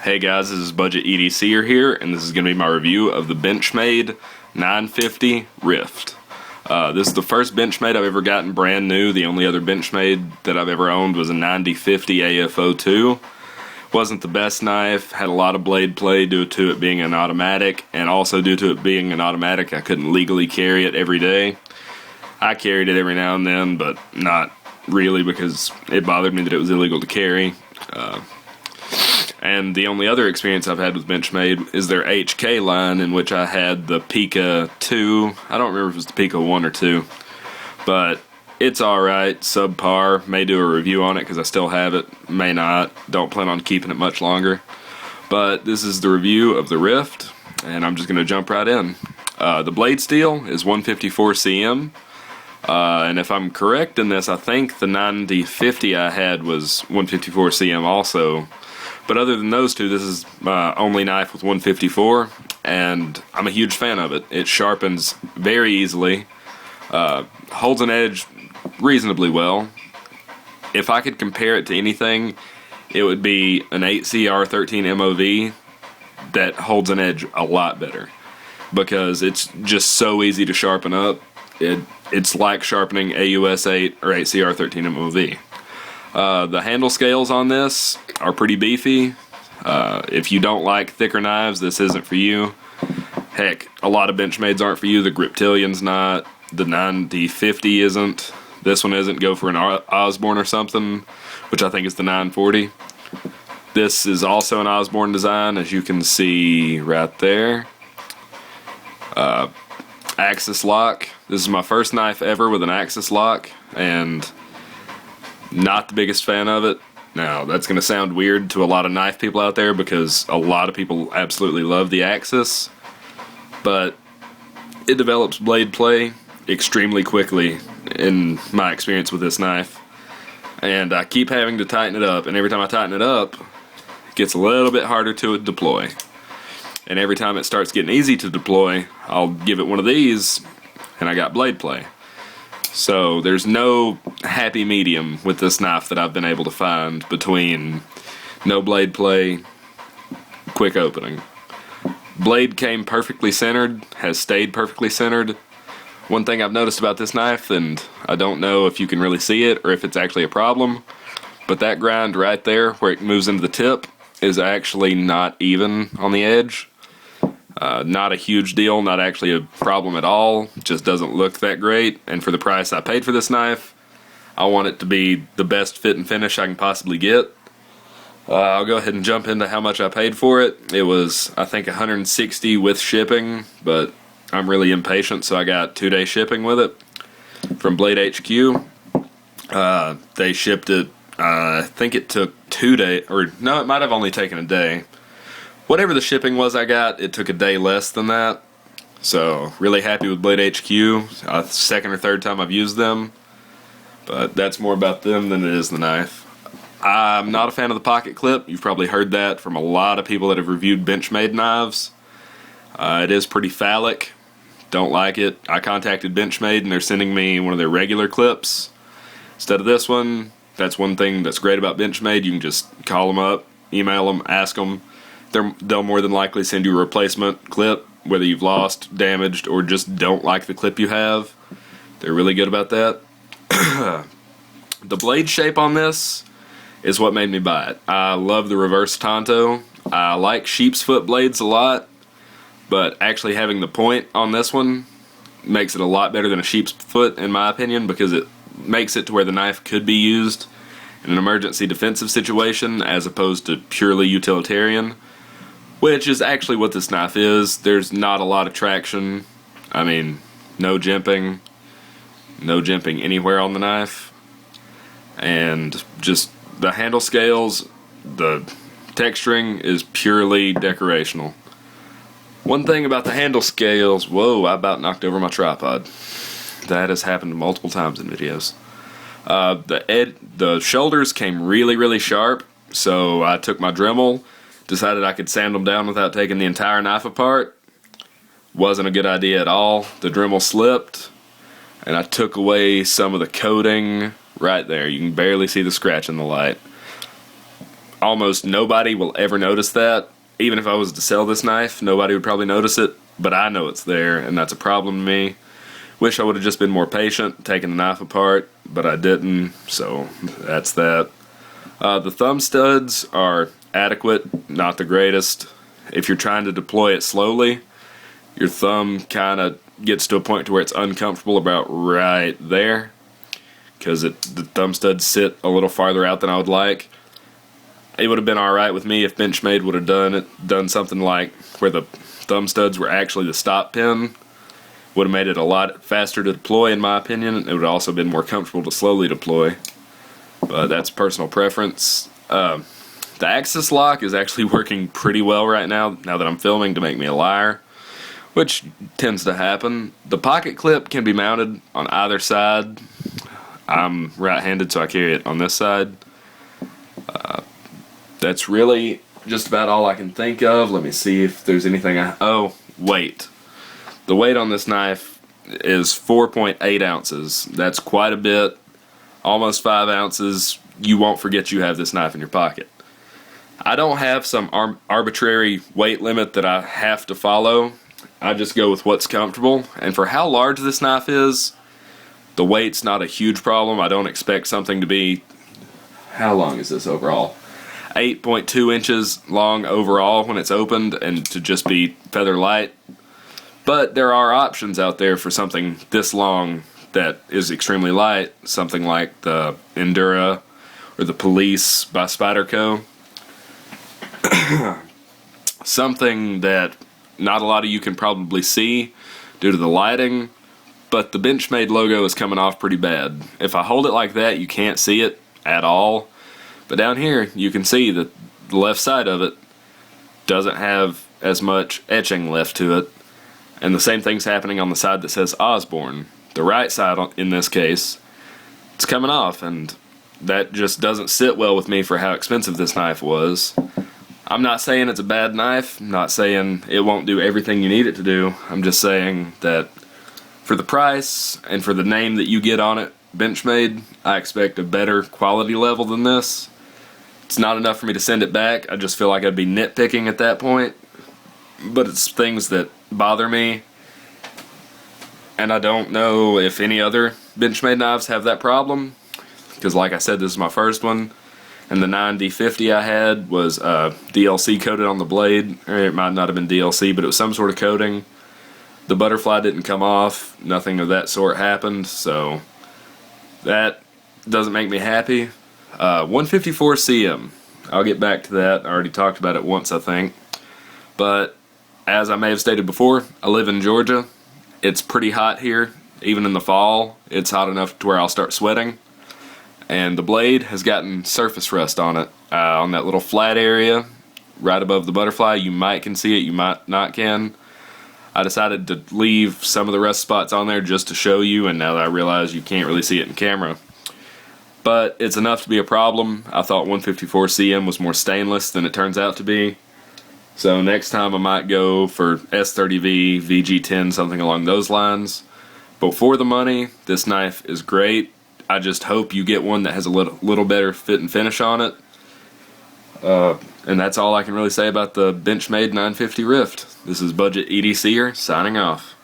Hey guys, this is Budget EDCer here, and this is going to be my review of the Benchmade 950 Rift. This is the first Benchmade I've ever gotten brand new. The only other Benchmade that I've ever owned was a 9050 AFO2. Wasn't the best knife, had a lot of blade play due to it being an automatic, and also due to it being an automatic I couldn't legally carry it every day. I carried it every now and then, but not really because it bothered me that it was illegal to carry. And the only other experience I've had with Benchmade is their HK line, in which I had the Pika 2. I don't remember if it was the Pika 1 or 2, but it's alright, subpar. May do a review on it because I still have it, may not. Don't plan on keeping it much longer. But this is the review of the Rift, and I'm just going to jump right in. The blade steel is 154 cm. And if I'm correct in this, I think the 9050 I had was 154 cm also. But other than those two, this is my only knife with 154, and I'm a huge fan of it. It sharpens very easily, holds an edge reasonably well. If I could compare it to anything, it would be an 8CR13 MOV that holds an edge a lot better, because it's just so easy to sharpen up. It's like sharpening AUS 8 or 8CR13 MOV. The handle scales on this are pretty beefy. If you don't like thicker knives, this isn't for you. Heck, a lot of Benchmades aren't for you. The Griptilian's not. The 9050 isn't. This one isn't. Go for an Osborne or something, which I think is the 940. This is also an Osborne design, as you can see right there. Axis lock. This is my first knife ever with an axis lock, and not the biggest fan of it. Now, that's going to sound weird to a lot of knife people out there because a lot of people absolutely love the axis, but it develops blade play extremely quickly in my experience with this knife, and I keep having to tighten it up, and every time I tighten it up, it gets a little bit harder to deploy. And every time it starts getting easy to deploy, I'll give it one of these, and I got blade play. So there's no happy medium with this knife that I've been able to find between no blade play, quick opening. Blade came perfectly centered, has stayed perfectly centered. One thing I've noticed about this knife, and I don't know if you can really see it or if it's actually a problem, but that grind right there where it moves into the tip is actually not even on the edge. Not a huge deal, not actually a problem at all, just doesn't look that great, and for the price I paid for this knife, I want it to be the best fit and finish I can possibly get. I'll go ahead and jump into how much I paid for it. It was, I think, $160 with shipping, but I'm really impatient, so I got 2-day shipping with it from Blade HQ. They shipped it, I think it took 2 days, or no, it might have only taken a day. Whatever the shipping was I got, it took a day less than that. So, really happy with Blade HQ. Second or third time I've used them. But that's more about them than it is the knife. I'm not a fan of the pocket clip. You've probably heard that from a lot of people that have reviewed Benchmade knives. It is pretty phallic. Don't like it. I contacted Benchmade and they're sending me one of their regular clips instead of this one. That's one thing that's great about Benchmade. You can just call them up, email them, ask them. They'll more than likely send you a replacement clip, whether you've lost, damaged, or just don't like the clip you have. They're really good about that. The blade shape on this is what made me buy it. I love the reverse tanto. I like sheep's foot blades a lot, but actually having the point on this one makes it a lot better than a sheep's foot, in my opinion, because it makes it to where the knife could be used in an emergency defensive situation as opposed to purely utilitarian. Which is actually what this knife is. There's not a lot of traction. I mean, no jimping anywhere on the knife. And just the handle scales, the texturing is purely decorational. One thing about the handle scales, whoa, I about knocked over my tripod. That has happened multiple times in videos. The shoulders came really, really sharp, so I took my Dremel, decided I could sand them down without taking the entire knife apart. Wasn't a good idea at all. The Dremel slipped, and I took away some of the coating right there. You can barely see the scratch in the light. almost nobody will ever notice that. Even if I was to sell this knife, nobody would probably notice it, but I know it's there, and that's a problem to me. Wish I would have just been more patient, taking the knife apart, but I didn't, so that's that. The thumb studs are adequate, not the greatest. If you're trying to deploy it slowly, your thumb kind of gets to a point to where it's uncomfortable about right there, because the thumb studs sit a little farther out than I would like. It would have been alright with me if Benchmade would have done something like where the thumb studs were actually the stop pin. Would have made it a lot faster to deploy, in my opinion. It would have also been more comfortable to slowly deploy, but that's personal preference. The axis lock is actually working pretty well right now that I'm filming, to make me a liar, which tends to happen. The pocket clip can be mounted on either side. I'm right-handed, so I carry it on this side. That's really just about all I can think of. Let me see if there's anything oh, weight. The weight on this knife is 4.8 ounces. That's quite a bit. Almost 5 ounces. You won't forget you have this knife in your pocket. I don't have some arbitrary weight limit that I have to follow. I just go with what's comfortable. And for how large this knife is, the weight's not a huge problem. I don't expect something to be... How long is this overall? 8.2 inches long overall when it's opened, and to just be feather light. But there are options out there for something this long that is extremely light, something like the Endura or the Police by Spyderco. Something that not a lot of you can probably see due to the lighting, but the Benchmade logo is coming off pretty bad. If I hold it like that, you can't see it at all. But down here, you can see that the left side of it doesn't have as much etching left to it. And the same thing's happening on the side that says Osborne. The right side, in this case, it's coming off, and that just doesn't sit well with me for how expensive this knife was. I'm not saying it's a bad knife. I'm not saying it won't do everything you need it to do. I'm just saying that for the price and for the name that you get on it, Benchmade, I expect a better quality level than this. It's not enough for me to send it back. I just feel like I'd be nitpicking at that point. But it's things that bother me. And I don't know if any other Benchmade knives have that problem. Because like I said, this is my first one. And the 9D50 I had was DLC coated on the blade. Or it might not have been DLC, but it was some sort of coating. The butterfly didn't come off. Nothing of that sort happened. So that doesn't make me happy. 154 CM. I'll get back to that. I already talked about it once, I think. But as I may have stated before, I live in Georgia. It's pretty hot here. Even in the fall, it's hot enough to where I'll start sweating. And the blade has gotten surface rust on it. On that little flat area right above the butterfly. You might can see it, you might not can. I decided to leave some of the rust spots on there just to show you, and now that I realize you can't really see it in camera. But it's enough to be a problem. I thought 154 CM was more stainless than it turns out to be. So next time I might go for S30V, VG10, something along those lines. But for the money, this knife is great. I just hope you get one that has a little better fit and finish on it. And that's all I can really say about the Benchmade 950 Rift. This is Budget EDCer signing off.